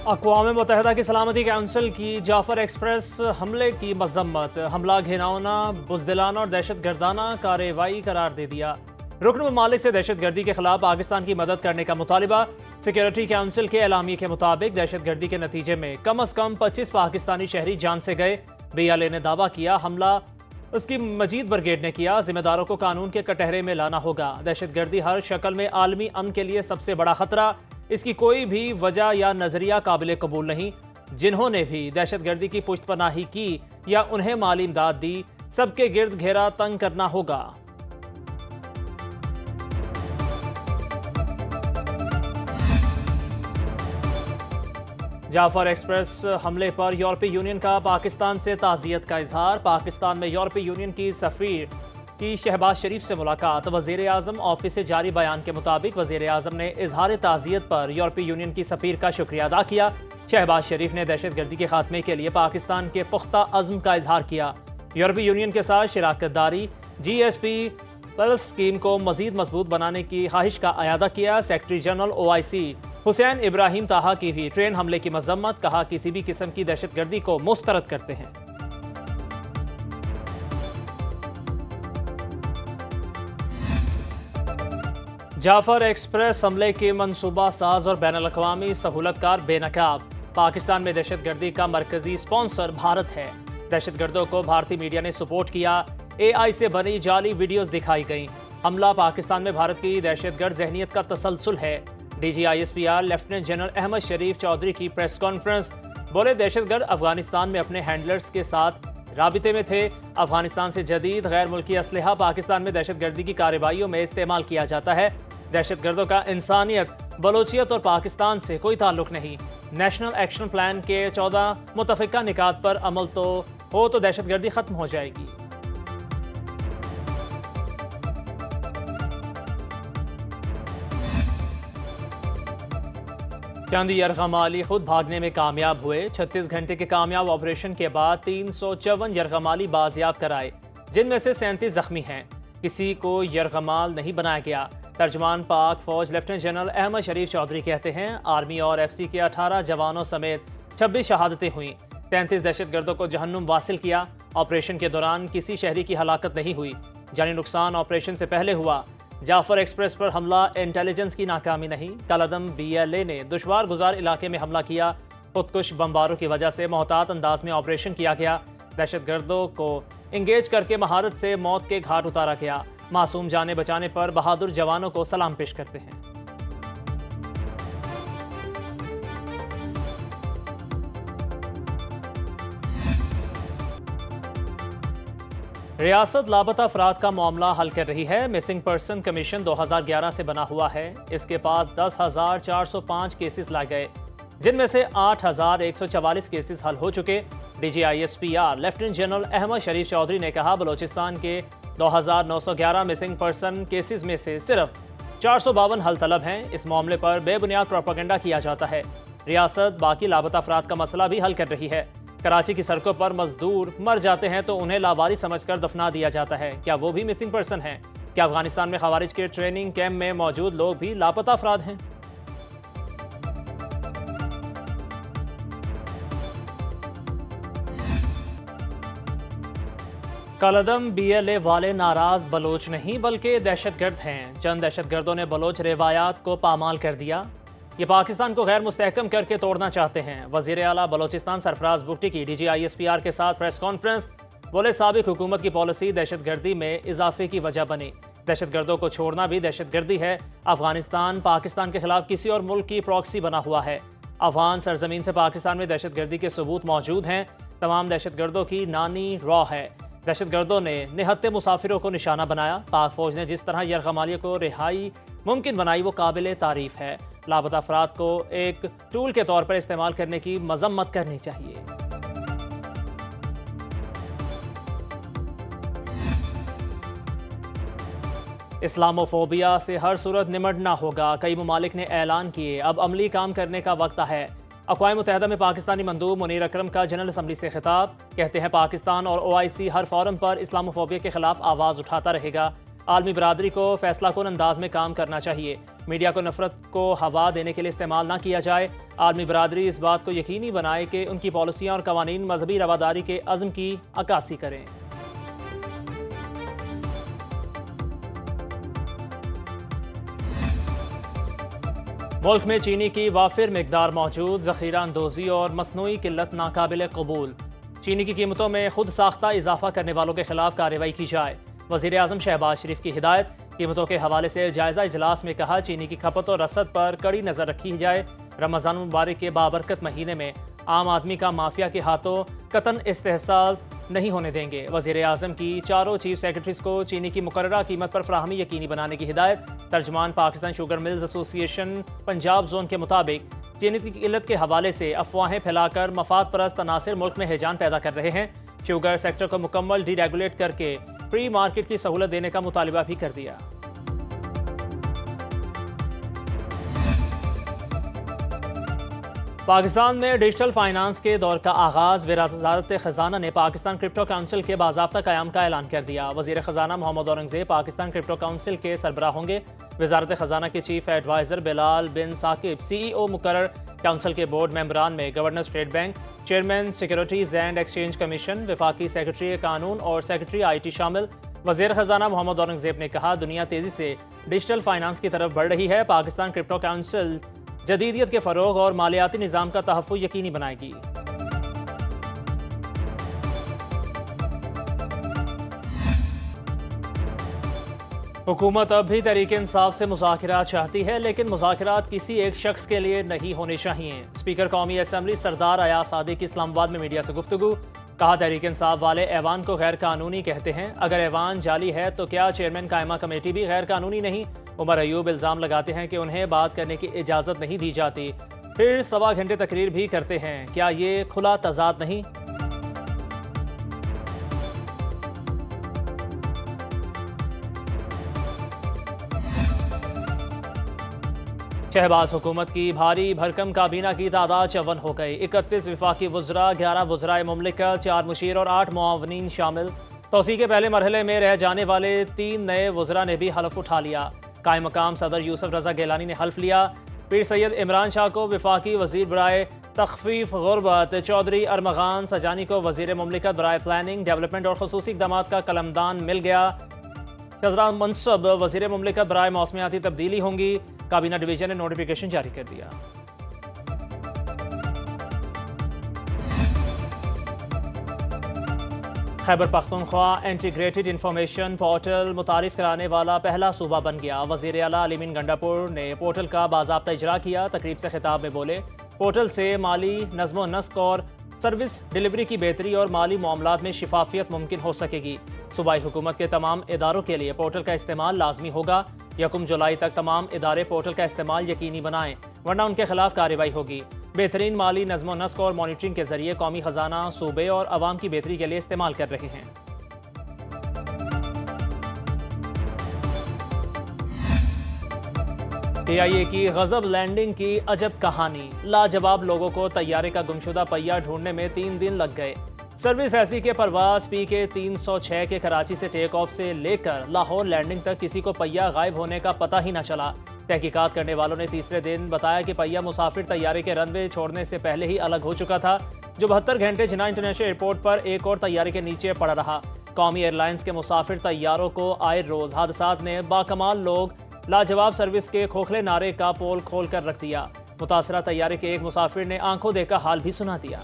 اقوام متحدہ کی سلامتی کونسل کی جعفر ایکسپریس حملے کی مذمت، حملہ گھناؤنا، بزدلانہ اور دہشت گردانہ کارروائی قرار دے دیا۔ رکن ممالک سے دہشت گردی کے خلاف پاکستان کی مدد کرنے کا مطالبہ۔ سیکیورٹی کونسل کے اعلامیے کے مطابق دہشت گردی کے نتیجے میں کم از کم 25 پاکستانی شہری جان سے گئے۔ BLA نے دعویٰ کیا حملہ اس کی مجید بریگیڈ نے کیا۔ ذمہ داروں کو قانون کے کٹہرے میں لانا ہوگا۔ دہشت گردی ہر شکل میں عالمی امن کے لیے سب سے بڑا خطرہ، اس کی کوئی بھی وجہ یا نظریہ قابل قبول نہیں۔ جنہوں نے بھی دہشت گردی کی پشت پناہی کی یا انہیں مالی امداد دی، سب کے گرد گھیرا تنگ کرنا ہوگا۔ جعفر ایکسپریس حملے پر یورپی یونین کا پاکستان سے تعزیت کا اظہار۔ پاکستان میں یورپی یونین کی سفیر کی شہباز شریف سے ملاقات۔ وزیر اعظم آفس سے جاری بیان کے مطابق وزیر اعظم نے اظہار تعزیت پر یورپی یونین کی سفیر کا شکریہ ادا کیا۔ شہباز شریف نے دہشت گردی کے خاتمے کے لیے پاکستان کے پختہ عزم کا اظہار کیا۔ یورپی یونین کے ساتھ شراکت داری GSP+ اسکیم کو مزید مضبوط بنانے کی خواہش کا اعادہ کیا۔ سیکرٹری جنرل OIC حسین ابراہیم طہا کی بھی ٹرین حملے کی مذمت، کہا کسی بھی قسم کی دہشت گردی کو مسترد کرتے ہیں۔ جعفر ایکسپریس حملے کے منصوبہ ساز اور بین الاقوامی سہولت کار بے نقاب۔ پاکستان میں دہشت گردی کا مرکزی اسپانسر بھارت ہے۔ دہشت گردوں کو بھارتی میڈیا نے سپورٹ کیا۔ AI سے بنی جعلی ویڈیوز دکھائی گئیں۔ حملہ پاکستان میں بھارت کی دہشت گرد ذہنیت کا تسلسل ہے۔ DG ISPR lieutenant general Ahmed Sharif Chaudhry کی پریس کانفرنس، بولے دہشت گرد افغانستان میں اپنے ہینڈلرز کے ساتھ رابطے میں تھے۔ افغانستان سے جدید غیر ملکی اسلحہ پاکستان میں دہشت گردی کی کارروائیوں میں استعمال کیا جاتا ہے۔ دہشت گردوں کا انسانیت، بلوچیت اور پاکستان سے کوئی تعلق نہیں۔ نیشنل ایکشن پلان کے 14 متفقہ نکات پر عمل تو دہشت گردی ختم ہو جائے گی۔ چند یرغمالی خود بھاگنے میں کامیاب ہوئے۔ 36 گھنٹے کے کامیاب آپریشن کے بعد 354 یرغمالی بازیاب کرائے، جن میں سے 37 زخمی ہیں۔ کسی کو یرغمال نہیں بنایا گیا۔ ترجمان پاک فوج لیفٹیننٹ جنرل احمد شریف چودھری کہتے ہیں آرمی اور FC کے 18 جوانوں سمیت 26 شہادتیں ہوئیں۔ 33 دہشت گردوں کو جہنم واصل کیا۔ آپریشن کے دوران کسی شہری کی ہلاکت نہیں ہوئی۔ جانی نقصان آپریشن سے پہلے ہوا۔ جعفر ایکسپریس پر حملہ انٹیلیجنس کی ناکامی نہیں۔ کالعدم BLA نے دشوار گزار علاقے میں حملہ کیا۔ خودکش بمباروں کی وجہ سے محتاط انداز میں آپریشن کیا گیا۔ دہشت گردوں کو انگیج کر کے مہارت سے موت کے گھاٹ اتارا گیا۔ معصوم جانیں بچانے پر بہادر جوانوں کو سلام پیش کرتے ہیں۔ ریاست لاپتہ افراد کا معاملہ حل کر رہی ہے۔ مسنگ پرسن کمیشن 2011 سے بنا ہوا ہے۔ اس کے پاس 10,405 کیسز لائے گئے، جن میں سے 8,144 کیسز حل ہو چکے۔ DG ISPR lieutenant general Ahmed Sharif Chaudhry نے کہا بلوچستان کے 2,911 مسنگ پرسن کیسز میں سے صرف 452 حل طلب ہیں۔ اس معاملے پر بے بنیاد پروپیگنڈا کیا جاتا ہے۔ ریاست باقی لاپتہ افراد کا مسئلہ بھی حل کر رہی ہے۔ کراچی کی سڑکوں پر مزدور مر جاتے ہیں تو انہیں لاوارث سمجھ کر دفنا دیا جاتا ہے۔ کیا وہ بھی مسنگ پرسن ہیں؟ کیا افغانستان میں خوارج کے ٹریننگ کیمپ میں موجود لوگ بھی لاپتہ افراد ہیں؟ کالعدم BLA والے ناراض بلوچ نہیں بلکہ دہشت گرد ہیں۔ چند دہشت گردوں نے بلوچ روایات کو پامال کر دیا۔ یہ پاکستان کو غیر مستحکم کر کے توڑنا چاہتے ہیں۔ وزیر اعلیٰ بلوچستان سرفراز بگٹی کی DG ISPR کے ساتھ پریس کانفرنس، بولے سابق حکومت کی پالیسی دہشت گردی میں اضافے کی وجہ بنی۔ دہشت گردوں کو چھوڑنا بھی دہشت گردی ہے۔ افغانستان پاکستان کے خلاف کسی اور ملک کی پراکسی بنا ہوا ہے۔ افغان سرزمین سے پاکستان میں دہشت گردی کے ثبوت موجود ہیں۔ تمام دہشت گردوں کی نانی را ہے۔ دہشت گردوں نے نہتے مسافروں کو نشانہ بنایا۔ پاک فوج نے جس طرح یرغمالیوں کو رہائی ممکن بنائی وہ قابل تعریف ہے۔ لاپتہ افراد کو ایک ٹول کے طور پر استعمال کرنے کی مذمت کرنی چاہیے۔ اسلاموفوبیا سے ہر صورت نمٹنا ہوگا، کئی ممالک نے اعلان کیے، اب عملی کام کرنے کا وقت ہے۔ اقوام متحدہ میں پاکستانی مندوب منیر اکرم کا جنرل اسمبلی سے خطاب، کہتے ہیں پاکستان اور OIC ہر فورم پر اسلاموفوبیا کے خلاف آواز اٹھاتا رہے گا۔ عالمی برادری کو فیصلہ کن انداز میں کام کرنا چاہیے، میڈیا کو نفرت کو ہوا دینے کے لیے استعمال نہ کیا جائے، عالمی برادری اس بات کو یقینی بنائے کہ ان کی پالیسیاں اور قوانین مذہبی رواداری کے عزم کی عکاسی کریں۔ ملک میں چینی کی وافر مقدار موجود، ذخیرہ اندوزی اور مصنوعی قلت ناقابل قبول، چینی کی قیمتوں میں خود ساختہ اضافہ کرنے والوں کے خلاف کارروائی کی جائے، وزیر اعظم شہباز شریف کی ہدایت، قیمتوں کے حوالے سے جائزہ اجلاس میں کہا چینی کی کھپت اور رسد پر کڑی نظر رکھی جائے، رمضان مبارک کے بابرکت مہینے میں عام آدمی کا مافیا کے ہاتھوں قطعاً استحصال نہیں ہونے دیں گے، وزیر اعظم کی چاروں چیف سیکرٹریز کو چینی کی مقررہ قیمت پر فراہمی یقینی بنانے کی ہدایت، ترجمان پاکستان شوگر ملز ایسوسی ایشن پنجاب زون کے مطابق چینی کی قلت کے حوالے سے افواہیں پھیلا کر مفاد پرست عناصر ملک میں ہیجان پیدا کر رہے ہیں، شوگر سیکٹر کو مکمل ڈی ریگولیٹ کر کے فری مارکیٹ کی سہولت دینے کا مطالبہ بھی کر دیا۔ پاکستان میں ڈیجیٹل فائنانس کے دور کا آغاز، وزارت خزانہ نے پاکستان کرپٹو کونسل کے باضابطہ قیام کا اعلان کر دیا، وزیر خزانہ محمد اورنگزیب پاکستان کرپٹو کونسل کے سربراہ ہوں گے، وزارت خزانہ کے چیف ایڈوائزر بلال بن ثاقب سی ای او مقرر، کونسل کے بورڈ ممبران میں governor state bank, chairman securities and exchange commission, وفاقی سیکرٹری قانون اور سیکرٹری آئی ٹی شامل۔ وزیر خزانہ محمد اورنگزیب نے کہا دنیا تیزی سے ڈیجیٹل فائنانس کی طرف بڑھ رہی ہے، پاکستان کرپٹو کونسل جدیدیت کے فروغ اور مالیاتی نظام کا تحفظ یقینی بنائے گی۔ حکومت اب بھی تحریک انصاف سے مذاکرات چاہتی ہے، لیکن مذاکرات کسی ایک شخص کے لیے نہیں ہونے چاہیے، اسپیکر قومی اسمبلی سردار ایاز صادق کی اسلام آباد میں میڈیا سے گفتگو، کہا تحریک انصاف والے ایوان کو غیر قانونی کہتے ہیں، اگر ایوان جعلی ہے تو کیا چیئرمین قائمہ کمیٹی بھی غیر قانونی نہیں؟ عمر ایوب الزام لگاتے ہیں کہ انہیں بات کرنے کی اجازت نہیں دی جاتی، پھر 1.25 گھنٹے تقریر بھی کرتے ہیں، کیا یہ کھلا تضاد نہیں؟ شہباز حکومت کی بھاری بھرکم کابینہ کی تعداد 54 ہو گئی، 31 وفاقی وزراء، 11 وزرائے مملکت، 4 مشیر اور 8 معاونین شامل، توسیع کے پہلے مرحلے میں رہ جانے والے 3 نئے وزراء نے بھی حلف اٹھا لیا، قائم مقام صدر یوسف رضا گیلانی نے حلف لیا، پیر سید عمران شاہ کو وفاقی وزیر برائے تخفیف غربت، چودھری ارمغان سجانی کو وزیر مملکت برائے پلاننگ، ڈیولپمنٹ اور خصوصی اقدامات کا قلمدان مل گیا، شزرا منصب وزیر مملکت برائے موسمیاتی تبدیلی ہوں گی، کابینہ ڈویژن نے نوٹیفیکیشن جاری کر دیا۔ Khyber Pakhtunkhwa integrated information portal متعارف کرانے والا پہلا صوبہ بن گیا، وزیر اعلیٰ علی مین گنڈاپور نے پورٹل کا باضابطہ اجرا کیا، تقریب سے خطاب میں بولے پورٹل سے مالی نظم و نسق اور سروس ڈیلیوری کی بہتری اور مالی معاملات میں شفافیت ممکن ہو سکے گی، صوبائی حکومت کے تمام اداروں کے لیے پورٹل کا استعمال لازمی ہوگا، 1 جولائی تک تمام ادارے پورٹل کا استعمال یقینی بنائیں ورنہ ان کے خلاف کارروائی ہوگی، بہترین مالی نظم و نسق اور مانیٹرنگ کے ذریعے قومی خزانہ صوبے اور عوام کی بہتری کے لیے استعمال کر رہے ہیں۔ پی آئی اے کی غضب لینڈنگ کی عجب کہانی، لاجواب لوگوں کو طیارے کا گمشدہ پہیہ ڈھونڈنے میں 3 دن لگ گئے، سروس ایسی کہ پرواز پی کے 306 کے کراچی سے ٹیک آف سے لے کر لاہور لینڈنگ تک کسی کو پہیہ غائب ہونے کا پتہ ہی نہ چلا، تحقیقات کرنے والوں نے تیسرے دن بتایا کہ پہیہ مسافر طیارے کے رن وے چھوڑنے سے پہلے ہی الگ ہو چکا تھا، جو 72 گھنٹے جناح انٹرنیشنل ایئرپورٹ پر ایک اور طیارے کے نیچے پڑا رہا، قومی ایئر لائنز کے مسافر طیاروں کو آئے روز حادثات نے باکمال لوگ لاجواب سروس کے کھوکھلے نعرے کا پول کھول کر رکھ دیا، متاثرہ طیارے کے ایک مسافر نے آنکھوں دیکھا حال بھی سنا دیا۔